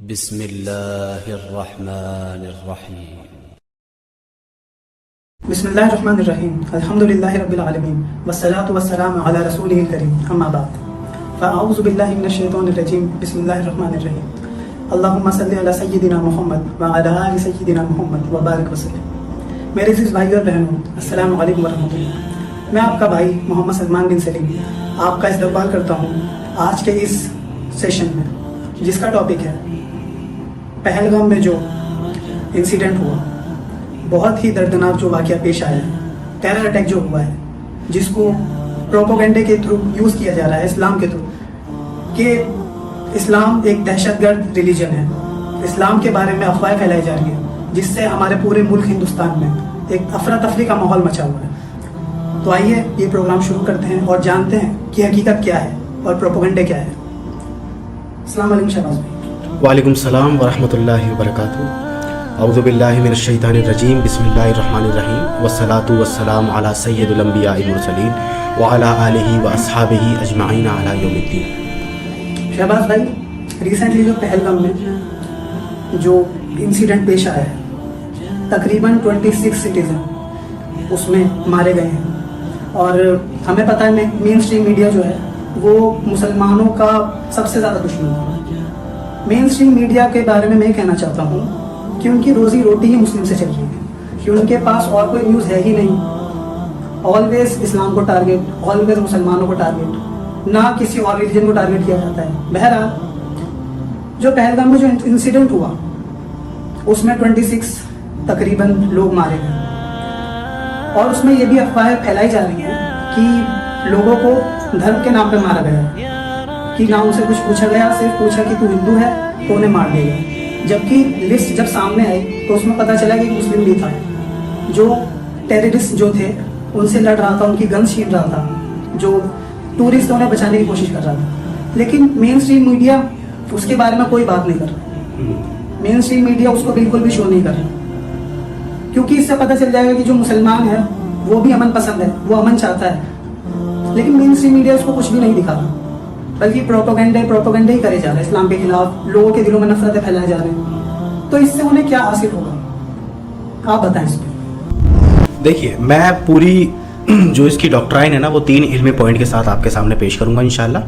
बिस्मिल्लाहिर्रहमानिर्रहीम। बिस्मिल्लाहिर्रहमानिर्रहीम। अल्हम्दुलिल्लाहि रब्बिल आलमीन वस्सलातु वस्सलामु अला रसूलिहिल करीम। अम्मा बाद फ़अऊज़ु बिल्लाहि मिनश शैतानिर रजीम। बिस्मिल्लाहिर्रहमानिर्रहीम। अल्लाहुम्मा सल्लि अला सय्यिदिना मुहम्मद व अला आलि सय्यिदिना मुहम्मद व बारिक वसल्लम। मेरे अज़ीज़ भाइयों और बहनों, अस्सलामु अलैकुम व रहमतुल्लाह। मैं आपका भाई मोहम्मद सलमान बिन सलीम आपका इस्तकबाल करता हूँ आज के इस सेशन में, जिसका टॉपिक है पहलगाम में जो इंसिडेंट हुआ, बहुत ही दर्दनाक जो वाक़या पेश आया है, टेरर अटैक जो हुआ है, जिसको प्रोपोगेंडे के थ्रू यूज़ किया जा रहा है इस्लाम के थ्रू, कि इस्लाम एक दहशतगर्द रिलीजन है। इस्लाम के बारे में अफवाहें फैलाई जा रही है, जिससे हमारे पूरे मुल्क हिंदुस्तान में एक अफरा तफरी का माहौल मचा हुआ है। तो आइए ये प्रोग्राम शुरू करते हैं और जानते हैं कि हकीकत क्या है और प्रोपोगेंडे क्या है। अस्सलाम वालेकुम शहबाज भाई। वालेकुम सलाम व रहमतुल्लाहि व बरकातुहू। औज़ु बिल्लाहि मिनश शैतानिर रजीम। बिस्मिल्लाहिर्रहमानिर्रहीम। वस्सलातु वस्सलामु अला सय्यिदिल अंबियाइ मुरसलीन व अला आलिहि व अस्हाबिहि अजमाइन अला यौमिद्दीन। शहबाज भाई, रिसेंटली जो पहलगाम में जो इंसिडेंट पेश आया है, तकरीबन 26 सिटीजन उसमें मारे गए हैं, और हमें पता है मेन स्ट्रीम मीडिया जो है वो मुसलमानों का सबसे ज़्यादा दुश्मन है। मेन स्ट्रीम मीडिया के बारे में मैं कहना चाहता हूँ कि उनकी रोजी रोटी ही मुस्लिम से चल रही है, कि उनके पास और कोई न्यूज़ है ही नहीं। ऑलवेज इस्लाम को टारगेट, ऑलवेज मुसलमानों को टारगेट, ना किसी और रिलीजन को टारगेट किया जाता है। बहरहाल, जो पहलगाम में जो इंसिडेंट हुआ उसमें 26 तकरीबन लोग मारे गए, और उसमें ये भी अफवाहें फैलाई जा रही हैं कि लोगों को धर्म के नाम पर मारा गया, कि ना उनसे कुछ पूछा गया, सिर्फ पूछा कि तू हिंदू है तो उन्हें मार दिया। जबकि लिस्ट जब सामने आई तो उसमें पता चला कि मुस्लिम भी था, जो टेररिस्ट जो थे उनसे लड़ रहा था, उनकी गन छीन रहा था, जो टूरिस्ट उन्हें बचाने की कोशिश कर रहा था। लेकिन मेन स्ट्रीम मीडिया उसके बारे में कोई बात नहीं कर रहा। मेन स्ट्रीम मीडिया उसको बिल्कुल भी शो नहीं कर रहा, क्योंकि इससे पता चल जाएगा कि जो मुसलमान है वो भी अमन पसंद है, वो अमन चाहता है। लेकिन मेन स्ट्रीम मीडिया उसको कुछ भी नहीं दिखा रहा, बल्कि प्रोपोगेंडे ही करे जा रहे हैं इस्लाम के खिलाफ। लोगों के दिलों में नफरतें फैलाए जा रहे हैं। तो इससे उन्हें क्या हासिल होगा, आप बताएं इस पर। देखिए, मैं पूरी जो इसकी डॉक्ट्राइन है ना, वो 3 इल्मी पॉइंट के साथ आपके सामने पेश करूंगा इंशाल्लाह।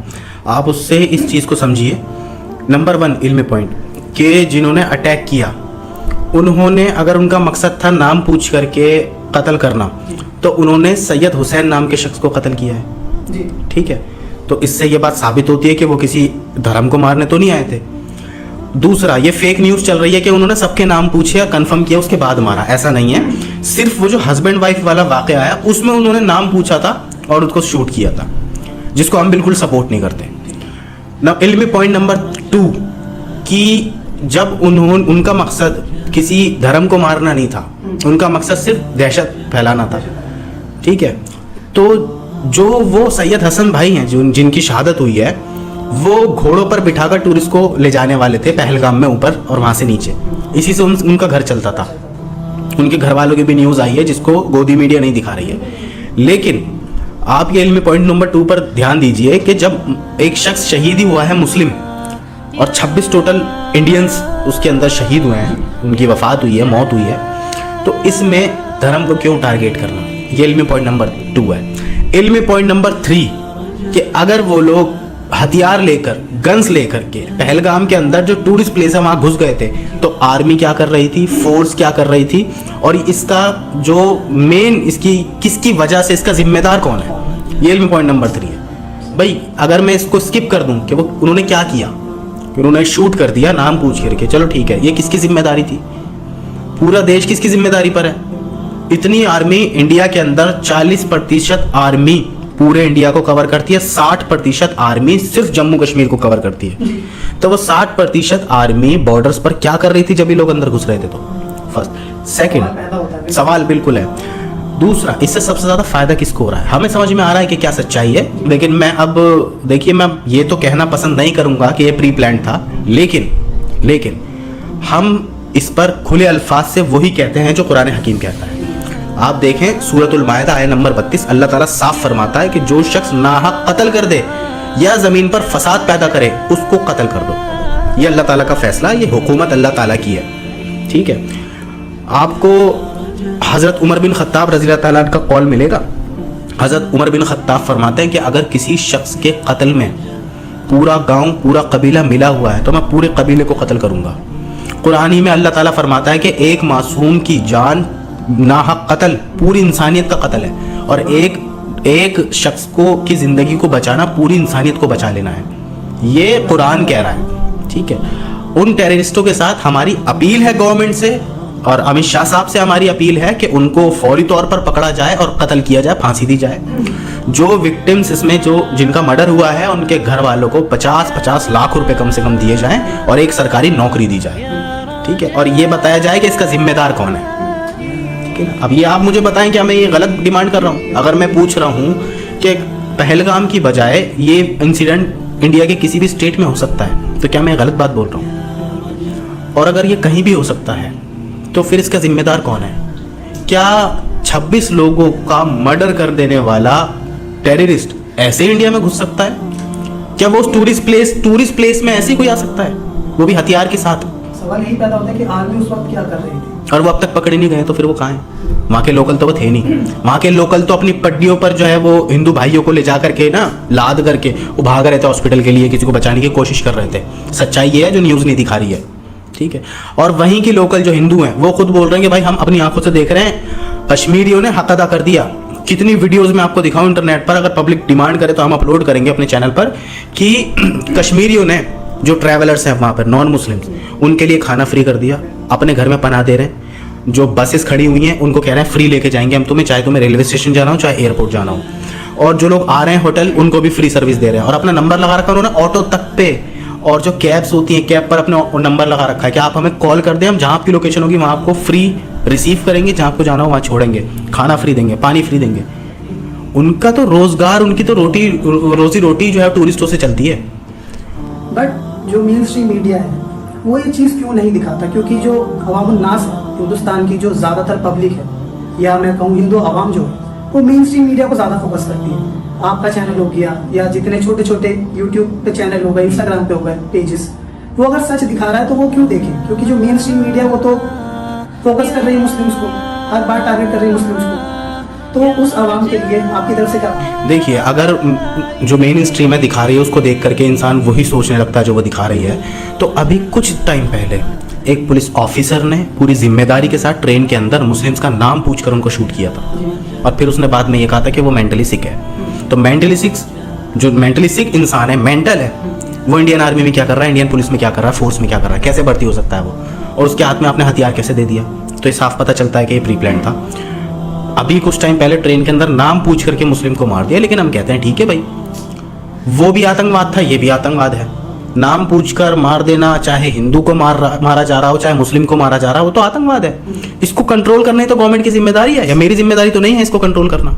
आप उससे इस चीज़ को समझिए। नंबर 1 इल्मी पॉइंट, कि जिन्होंने अटैक किया उन्होंने, अगर उनका मकसद था नाम पूछ करके कत्ल करना, तो उन्होंने सैयद हुसैन नाम के शख्स को कत्ल किया है जी। ठीक है, तो इससे ये बात साबित होती है कि वो किसी धर्म को मारने तो नहीं आए थे। दूसरा, ये फेक न्यूज़ चल रही है कि उन्होंने सबके नाम पूछे, कंफर्म किया, उसके बाद मारा। ऐसा नहीं है। सिर्फ वो जो हस्बैंड वाइफ वाला वाक़या आया उसमें उन्होंने नाम पूछा था और उसको शूट किया था, जिसको हम बिल्कुल सपोर्ट नहीं करते। इल्मी पॉइंट नंबर 2, कि जब उनका मकसद किसी धर्म को मारना नहीं था, उनका मकसद सिर्फ दहशत फैलाना था। ठीक है, तो जो वो सैयद हसन भाई हैं जिनकी शहादत हुई है, वो घोड़ों पर बिठाकर टूरिस्ट को ले जाने वाले थे पहलगाम में ऊपर और वहाँ से नीचे। इसी से उनका घर चलता था। उनके घर वालों की भी न्यूज़ आई है, जिसको गोदी मीडिया नहीं दिखा रही है। लेकिन आप ये इल्मी पॉइंट नंबर 2 पर ध्यान दीजिए कि जब एक शख्स शहीद ही हुआ है मुस्लिम, और 26 टोटल इंडियंस उसके अंदर शहीद हुए हैं, उनकी वफात हुई है, मौत हुई है, तो इसमें धर्म को क्यों टारगेट करना? ये इल्मी पॉइंट नंबर 2 है। इल्मी पॉइंट नंबर 3, कि अगर वो लोग हथियार लेकर, गन्स लेकर के पहलगाम के अंदर जो टूरिस्ट प्लेस है वहाँ घुस गए थे, तो आर्मी क्या कर रही थी, फोर्स क्या कर रही थी, और इसका जो मेन, इसकी किसकी वजह से, इसका जिम्मेदार कौन है? ये इल्मी पॉइंट नंबर 3 है। भाई, अगर मैं इसको स्किप कर दूं कि वो उन्होंने क्या किया, उन्होंने शूट कर दिया नाम पूछ करके, चलो ठीक है, ये किसकी जिम्मेदारी थी? पूरा देश किसकी जिम्मेदारी पर है? इतनी आर्मी इंडिया के अंदर, 40% आर्मी पूरे इंडिया को कवर करती है, 60% आर्मी सिर्फ जम्मू कश्मीर को कवर करती है। तो वो 60% आर्मी बॉर्डर्स पर क्या कर रही थी जब ये लोग अंदर घुस रहे थे? तो फर्स्ट, सेकंड सवाल बिल्कुल है। दूसरा, इससे सबसे ज्यादा फायदा किसको हो रहा है? हमें समझ में आ रहा है कि क्या सच्चाई है, लेकिन मैं अब देखिए, मैं ये तो कहना पसंद नहीं करूंगा कि ये प्री प्लान था, लेकिन हम इस पर खुले अल्फाज से वही कहते हैं जो कुरान हकीम कहता है। आप देखें सूरतुल माइदा आयत नंबर 32, अल्लाह ताला साफ फरमाता है कि जो शख्स नाहक कत्ल कर दे या जमीन पर फसाद पैदा करे उसको कत्ल कर दो। ये अल्लाह ताला का फैसला, ये हुकूमत अल्लाह ताला की है, ठीक है। आपको हज़रत उमर बिन खत्ताब रज़ी अल्लाह ताला का कॉल मिलेगा। हज़रत उमर बिन खत्ताब फरमाते हैं कि अगर किसी शख्स के कत्ल में पूरा गांव पूरा कबीला मिला हुआ है तो मैं पूरे कबीले को कत्ल करूंगा। कुरान ही में अल्लाह ताला फरमाता है कि एक मासूम की जान नाहक कत्ल पूरी इंसानियत का कत्ल है, और एक शख्स को की ज़िंदगी को बचाना पूरी इंसानियत को बचा लेना है। ये कुरान कह रहा है, ठीक है। उन टेररिस्टों के साथ हमारी अपील है गवर्नमेंट से, और अमित शाह साहब से हमारी अपील है कि उनको फौरी तौर पर पकड़ा जाए और कत्ल किया जाए, फांसी दी जाए। जो विक्टिम्स इसमें जो जिनका मर्डर हुआ है उनके घर वालों को 50-50 लाख रुपए कम से कम दिए जाएं और एक सरकारी नौकरी दी जाए, ठीक है। और ये बताया जाए कि इसका जिम्मेदार कौन है, ठीक है। अब ये आप मुझे बताएं कि मैं ये गलत डिमांड कर रहा हूँ? अगर मैं पूछ रहा हूँ कि पहलगाम की बजाय ये इंसिडेंट इंडिया के किसी भी स्टेट में हो सकता है, तो क्या मैं गलत बात बोल रहा हूँ? और अगर ये कहीं भी हो सकता है तो फिर इसका जिम्मेदार कौन है? क्या 26 लोगों का मर्डर कर देने वाला टेररिस्ट ऐसे इंडिया में घुस सकता है? क्या वो टूरिस्ट प्लेस में ऐसे कोई आ सकता है, वो भी हथियार के साथ? सवाल यही पैदा होता है कि आर्मी उस वक्त क्या कर रही थी, और वो अब तक पकड़े नहीं गए, तो फिर वो कहाँ हैं? वहाँ के लोकल तो वो थे नहीं। वहाँ के लोकल तो अपनी पट्टियों पर जो है वो हिंदू भाइयों को ले जा करके ना लाद करके वो भाग रहे थे हॉस्पिटल के लिए, किसी को बचाने की कोशिश कर रहे थे। सच्चाई ये है जो न्यूज़ नहीं दिखा रही है, ठीक है। और वहीं की लोकल जो हिंदू हैं वो खुद बोल रहे हैं कि भाई हम अपनी आंखों से देख रहे हैं, कश्मीरियों ने हक अदा कर दिया। कितनी वीडियोस में आपको दिखाऊं इंटरनेट पर, अगर पब्लिक डिमांड करे तो हम अपलोड करेंगे अपने चैनल पर, कि कश्मीरियों ने जो ट्रैवलर्स हैं वहाँ पर नॉन मुस्लिम्स, उनके लिए खाना फ्री कर दिया, अपने घर में पनाह दे रहे हैं। जो बसेस खड़ी हुई हैं उनको कह रहे हैं फ्री लेके जाएंगे हम तुम्हें, चाहे तुम्हें रेलवे स्टेशन जाना हो चाहे एयरपोर्ट जाना हो। और जो लोग आ रहे हैं होटल उनको भी फ्री सर्विस दे रहे हैं, और अपना नंबर लगा रखा उन्होंने ऑटो तक पे। और जो कैब्स होती हैं कैब पर अपने नंबर लगा रखा है कि आप हमें कॉल कर दें, हम जहाँ आपकी लोकेशन होगी वहाँ आपको फ्री रिसीव करेंगे, जहाँ आपको जाना हो वहाँ छोड़ेंगे, खाना फ्री देंगे, पानी फ्री देंगे। उनका तो रोजगार, उनकी तो रोजी रोटी जो है टूरिस्टों से चलती है। बट जो मेन स्ट्रीम मीडिया है वो ये चीज़ क्यों नहीं दिखाता? क्योंकि जो अवामुन नास है हिंदुस्तान की, जो ज़्यादातर पब्लिक है, या मैं कहूँ हिंदू अवाम जो है, वो मेन स्ट्रीम मीडिया को ज़्यादा फोकस करती है। आपका चैनल हो गया या जितने छोटे छोटे यूट्यूब पे चैनल हो गए, इंस्टाग्राम पे हो गए पेजेस, वो अगर सच दिखा रहा है तो वो क्यों देखें? क्योंकि जो मेन स्ट्रीम मीडिया वो तो फोकस कर रही है मुस्लिम्स को, हर बार टारगेट कर रही है मुस्लिम्स को। तो उस आवाम के लिए आपकी तरफ से क्या? देखिए, अगर जो मेन स्ट्रीम है दिखा रही है उसको देख करके इंसान वही सोचने लगता है जो वो दिखा रही है, तो अभी कुछ टाइम पहले एक पुलिस ऑफिसर ने पूरी जिम्मेदारी के साथ ट्रेन के अंदर मुस्लिम्स का नाम पूछकर उनको शूट किया था, और फिर उसने बाद में ये कहा था कि वो मेंटली सिक है। तो मेंटली सिक इंसान है, मेंटल है, वो इंडियन आर्मी में क्या कर रहा है, इंडियन पुलिस में क्या कर रहा है, फोर्स में क्या कर रहा है, कैसे भर्ती हो सकता है वो, और उसके हाथ में आपने हथियार कैसे दे दिया? तो ये साफ पता चलता है कि ये प्री प्लान था। अभी कुछ टाइम पहले ट्रेन के अंदर नाम पूछ करके मुस्लिम को मार दिया, लेकिन हम कहते हैं ठीक है भाई, वो भी आतंकवाद था, ये भी आतंकवाद है। नाम पूछकर मार देना, चाहे हिंदू को मारा जा रहा हो चाहे मुस्लिम को मारा जा रहा हो, वो तो आतंकवाद है। इसको कंट्रोल करना ही तो गवर्नमेंट की जिम्मेदारी है, या मेरी जिम्मेदारी तो नहीं है इसको कंट्रोल करना।